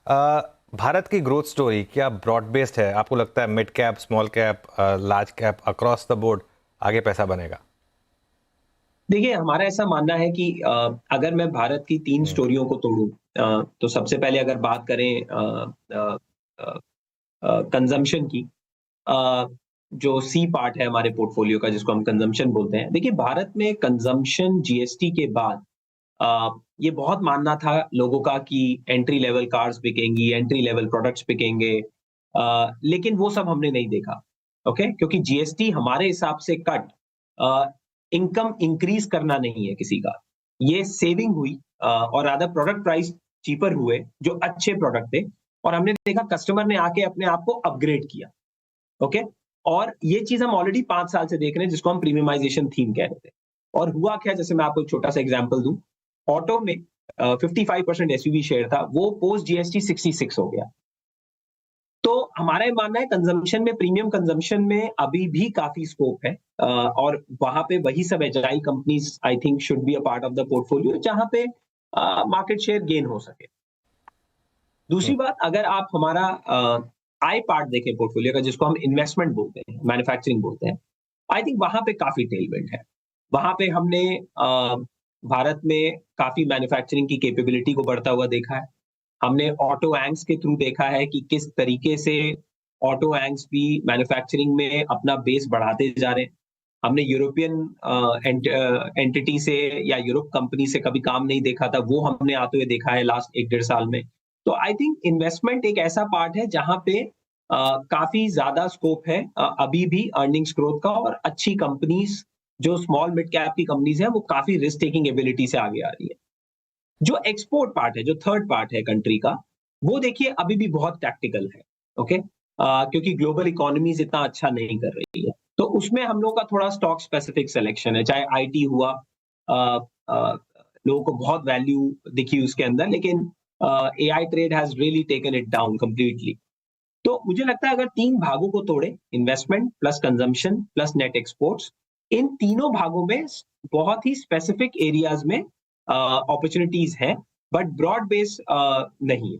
भारत की growth story क्या broad based है? आपको लगता है mid cap, small cap, large cap, across the board आगे पैसा बनेगा? देखिए, हमारा ऐसा मानना है कि अगर मैं भारत की 3 हम्म। स्टोरियों को तोड़ूँ, तो सबसे पहले अगर बात करें कंज़म्पशन की, अ, जो सी पार्ट है हमारे पोर्टफोलियो का जिसको हम कंज़म्पशन बोलते हैं। देखिए, भारत में कंज़म्पशन जीएसटी के बाद ये बहुत मानना था लोगों का कि एंट्री लेवल कार्स बिकेंगी, एंट्री लेवल प्रोडक्ट्स बिकेंगे, लेकिन वो सब हमने नहीं देखा, ओके? क्योंकि जीएसटी हमारे हिसाब से कट अ, इनकम इंक्रीज़ करना नहीं है किसी का। ये सेविंग हुई, और अदर प्रोडक्ट प्राइस चीपर हुए, जो अच्छे प्रोडक्ट थे, और हमने देखा कस्टमर ने आके अपने आप को अपग्रेड किया, ओके? और ये चीज़ हम ऑलरेडी 5 साल से देख रहे हैं जिसको हम प्रीमियमाइज़ेशन थीम कह रहे थे। और हुआ क्या, जैसे मैं आपको एक छोटा-सा एग्ज़ाम्पल दूँ, ऑटो में 55% एसयूवी शेयर था, वो पोस्ट जीएसटी 66 हो गया। तो हमारा ये मानना है कंज़म्पशन में, प्रीमियम कंज़म्पशन में अभी भी काफ़ी स्कोप है, और वहाँ पे वही सब agile companies I think should be a part of the portfolio जहाँ पे मार्केट शेयर गेन हो सके। हम्म। दूसरी बात, अगर आप हमारा आई पार्ट देखें पोर्टफोलियो का जिसको हम इन्वेस्टमेंट बोलते हैं, मैन्युफैक्चरिंग बोलते हैं, आई थिंक वहाँ पे काफ़ी टेलविंड है। वहाँ पे हमने भारत में काफ़ी मैन्युफैक्चरिंग की कैपेबिलिटी को बढ़ता हुआ देखा है। हमने ऑटो एंक्स के थ्रू देखा है कि किस तरीके से ऑटो एंक्स भी मैन्युफैक्चरिंग में अपना बेस बढ़ाते जा रहे हैं। हमने यूरोपियन एंटिटी से या यूरोप कंपनी से कभी काम नहीं देखा था, वो हमने आते हुए देखा है लास्ट 1 डेढ़ साल में। तो आई थिंक इन्वेस्टमेंट एक ऐसा पार्ट है जहाँ पे काफ़ी ज़्यादा स्कोप है अभी भी अर्निंग्स ग्रोथ का, और अच्छी कंपनीज़ जो स्मॉल मिड कैप की कंपनीज़ हैं, वो काफ़ी रिस्क टेकिंग एबिलिटी से आगे आ रही है। जो एक्सपोर्ट पार्ट है, जो थर्ड पार्ट है कंट्री का, वो देखिए अभी भी बहुत टैक्टिकल है, ओके? क्योंकि ग्लोबल इकोनॉमीज़ इतना अच्छा नहीं कर रही है। तो उसमें हम लोगों का थोड़ा स्टॉक स्पेसिफिक सिलेक्शन है, चाहे आईटी हुआ, अ अ, लोगों को बहुत वैल्यू दिखी उसके अंदर, लेकिन AI trade has really taken it down completely. तो मुझे लगता है अगर 3 भागों को तोड़े, investment plus consumption plus net exports, इन तीनों भागों में बहुत ही स्पेसिफिक एरियाज़ में अपॉर्च्युनिटीज़ हैं, बट ब्रॉड बेस नहीं है।